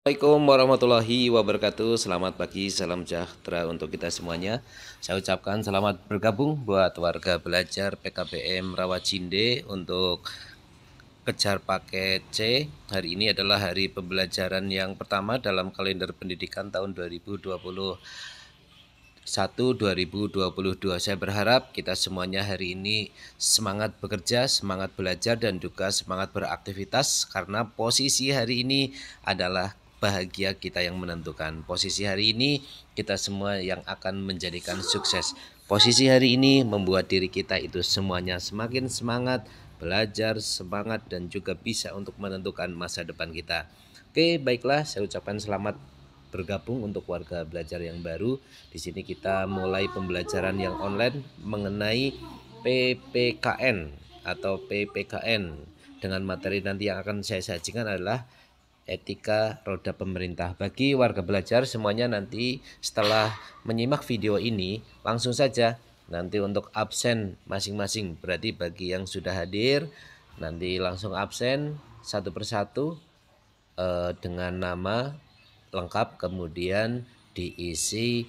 Assalamualaikum warahmatullahi wabarakatuh. Selamat pagi, salam sejahtera untuk kita semuanya. Saya ucapkan selamat bergabung buat warga belajar PKBM Rawajinde untuk kejar paket C. Hari ini adalah hari pembelajaran yang pertama dalam kalender pendidikan tahun 2022. Saya berharap kita semuanya hari ini semangat bekerja, semangat belajar, dan juga semangat beraktivitas karena posisi hari ini adalah bahagia kita yang menentukan. Posisi hari ini kita semua yang akan menjadikan sukses. Posisi hari ini membuat diri kita itu semuanya semakin semangat belajar, semangat, dan juga bisa untuk menentukan masa depan kita. Oke, baiklah, saya ucapkan selamat bergabung untuk warga belajar yang baru. Di sini kita mulai pembelajaran yang online mengenai PPKN atau PPKN, dengan materi nanti yang akan saya sajikan adalah etika roda pemerintah. Bagi warga belajar semuanya, nanti setelah menyimak video ini langsung saja nanti untuk absen masing-masing. Berarti bagi yang sudah hadir nanti langsung absen satu persatu dengan nama lengkap, kemudian diisi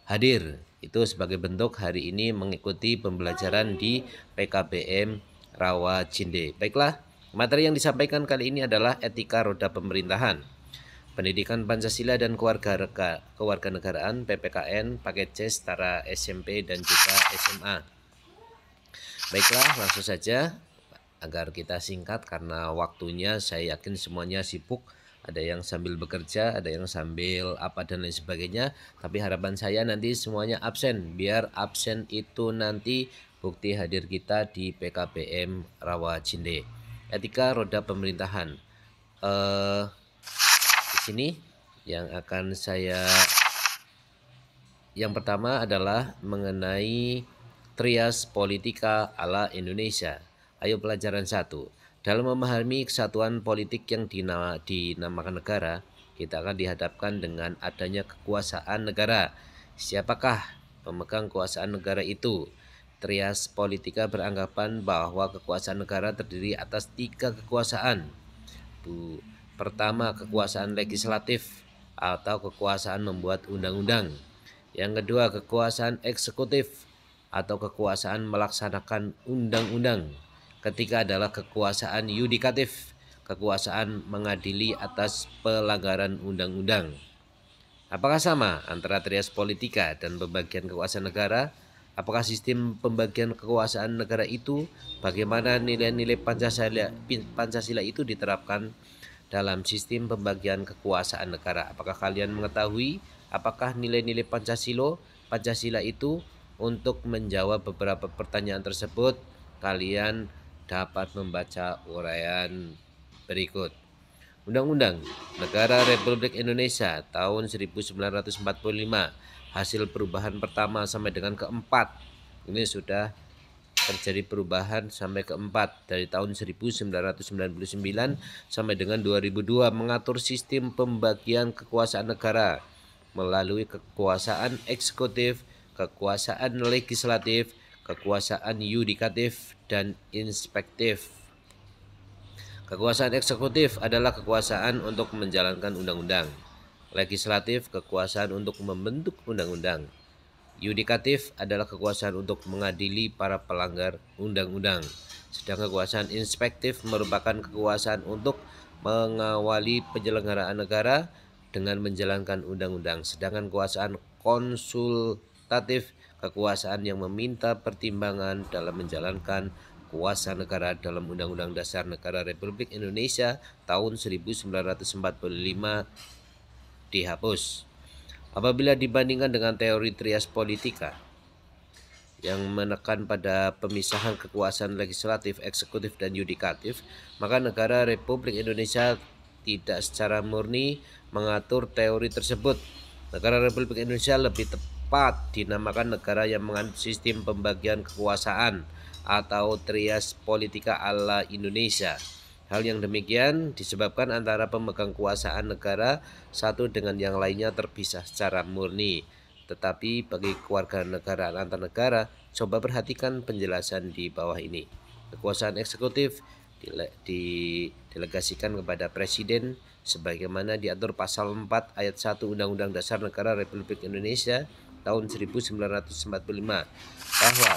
hadir. Itu sebagai bentuk hari ini mengikuti pembelajaran di PKBM Rawajinde. Baiklah, materi yang disampaikan kali ini adalah etika roda pemerintahan, pendidikan Pancasila dan kewarganegaraan PPKN paket C setara SMP dan juga SMA. Baiklah, langsung saja agar kita singkat karena waktunya saya yakin semuanya sibuk. Ada yang sambil bekerja, ada yang sambil apa dan lain sebagainya. Tapi harapan saya nanti semuanya absen, biar absen itu nanti bukti hadir kita di PKBM Rawajinde. Etika roda pemerintahan. Di sini yang pertama adalah mengenai trias politika ala Indonesia. Ayo pelajaran 1. Dalam memahami kesatuan politik yang dinamakan negara, kita akan dihadapkan dengan adanya kekuasaan negara. Siapakah pemegang kekuasaan negara itu? Trias politika beranggapan bahwa kekuasaan negara terdiri atas 3 kekuasaan. Pertama, kekuasaan legislatif atau kekuasaan membuat undang-undang. Yang kedua, kekuasaan eksekutif atau kekuasaan melaksanakan undang-undang. Ketiga adalah kekuasaan yudikatif, kekuasaan mengadili atas pelanggaran undang-undang. Apakah sama antara trias politika dan pembagian kekuasaan negara? Apakah sistem pembagian kekuasaan negara itu, bagaimana nilai-nilai Pancasila itu diterapkan dalam sistem pembagian kekuasaan negara? Apakah kalian mengetahui apakah nilai-nilai Pancasila itu? Untuk menjawab beberapa pertanyaan tersebut, kalian dapat membaca uraian berikut. Undang-Undang Negara Republik Indonesia tahun 1945, hasil perubahan pertama sampai dengan keempat. Ini sudah terjadi perubahan sampai keempat dari tahun 1999 sampai dengan 2002, mengatur sistem pembagian kekuasaan negara melalui kekuasaan eksekutif, kekuasaan legislatif, kekuasaan yudikatif, dan inspektif. Kekuasaan eksekutif adalah kekuasaan untuk menjalankan undang-undang. Legislatif, kekuasaan untuk membentuk undang-undang. Yudikatif adalah kekuasaan untuk mengadili para pelanggar undang-undang. Sedangkan kekuasaan inspektif merupakan kekuasaan untuk mengawali penyelenggaraan negara dengan menjalankan undang-undang. Sedangkan kekuasaan konsultatif, kekuasaan yang meminta pertimbangan dalam menjalankan kuasa negara dalam Undang-Undang Dasar Negara Republik Indonesia tahun 1945 dihapus. Apabila dibandingkan dengan teori trias politika yang menekan pada pemisahan kekuasaan legislatif, eksekutif, dan yudikatif, maka negara Republik Indonesia tidak secara murni mengatur teori tersebut. Negara Republik Indonesia lebih tepat dinamakan negara yang menganut sistem pembagian kekuasaan atau trias politika ala Indonesia. Hal yang demikian disebabkan antara pemegang kekuasaan negara satu dengan yang lainnya terpisah secara murni. Tetapi bagi kewarganegaraan antar negara, coba perhatikan penjelasan di bawah ini. Kekuasaan eksekutif didelegasikan kepada presiden sebagaimana diatur pasal 4 ayat 1 Undang-Undang Dasar Negara Republik Indonesia tahun 1945 bahwa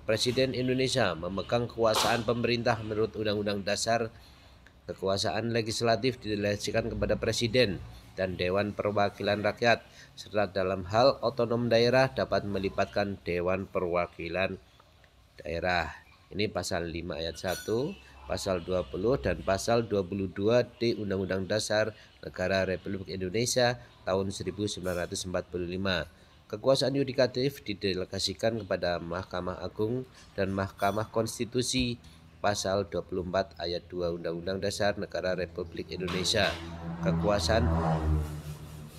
Presiden Indonesia memegang kekuasaan pemerintah menurut Undang-Undang Dasar. Kekuasaan legislatif didelegasikan kepada Presiden dan Dewan Perwakilan Rakyat, serta dalam hal otonom daerah dapat melibatkan Dewan Perwakilan Daerah. Ini pasal 5 ayat 1, pasal 20 dan pasal 22 di Undang-Undang Dasar Negara Republik Indonesia tahun 1945. Kekuasaan yudikatif didelegasikan kepada Mahkamah Agung dan Mahkamah Konstitusi pasal 24 ayat 2 Undang-Undang Dasar Negara Republik Indonesia. Kekuasaan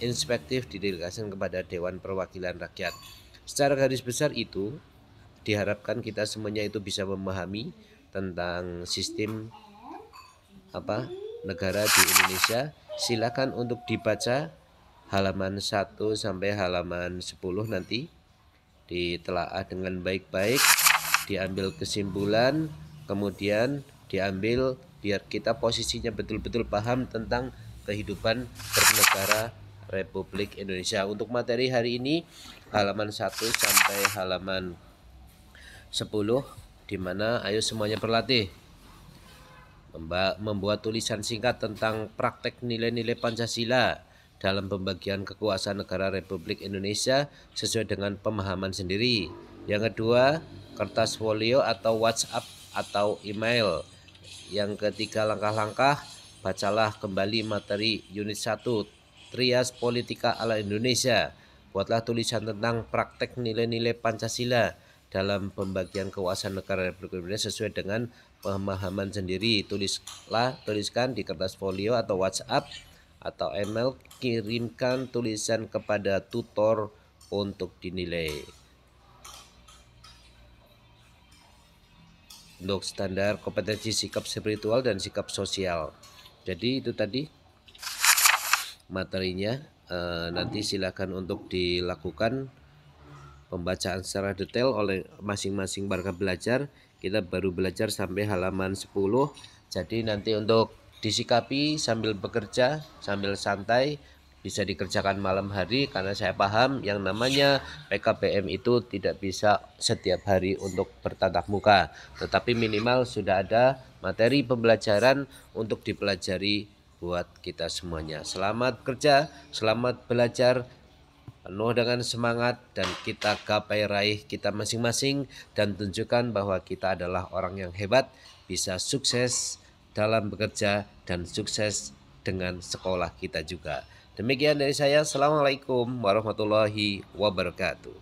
inspektif didelegasikan kepada Dewan Perwakilan Rakyat. Secara garis besar itu diharapkan kita semuanya itu bisa memahami tentang sistem negara di Indonesia. Silakan untuk dibaca halaman 1 sampai halaman 10 nanti, ditelaah dengan baik-baik, diambil kesimpulan, kemudian diambil biar kita posisinya betul-betul paham tentang kehidupan bernegara Republik Indonesia. Untuk materi hari ini halaman 1 sampai halaman 10, dimana ayo semuanya berlatih membuat tulisan singkat tentang praktek nilai-nilai Pancasila dalam pembagian kekuasaan negara Republik Indonesia sesuai dengan pemahaman sendiri. Yang kedua, kertas folio atau WhatsApp atau email. Yang ketiga, langkah-langkah, bacalah kembali materi unit 1 Trias Politika ala Indonesia. Buatlah tulisan tentang praktek nilai-nilai Pancasila dalam pembagian kekuasaan negara Republik Indonesia sesuai dengan pemahaman sendiri. Tuliskan di kertas folio atau WhatsApp atau email, kirimkan tulisan kepada tutor untuk dinilai. Untuk standar kompetensi sikap spiritual dan sikap sosial. Jadi itu tadi materinya, nanti silakan untuk dilakukan pembacaan secara detail oleh masing-masing warga belajar. Kita baru belajar sampai halaman 10. Jadi nanti untuk disikapi sambil bekerja, sambil santai, bisa dikerjakan malam hari, karena saya paham yang namanya PKBM itu tidak bisa setiap hari untuk bertatap muka, tetapi minimal sudah ada materi pembelajaran untuk dipelajari buat kita semuanya. Selamat kerja, selamat belajar, penuh dengan semangat, dan kita gapai raih kita masing-masing dan tunjukkan bahwa kita adalah orang yang hebat, bisa sukses dalam bekerja dan sukses dengan sekolah kita juga. Demikian dari saya. Assalamualaikum warahmatullahi wabarakatuh.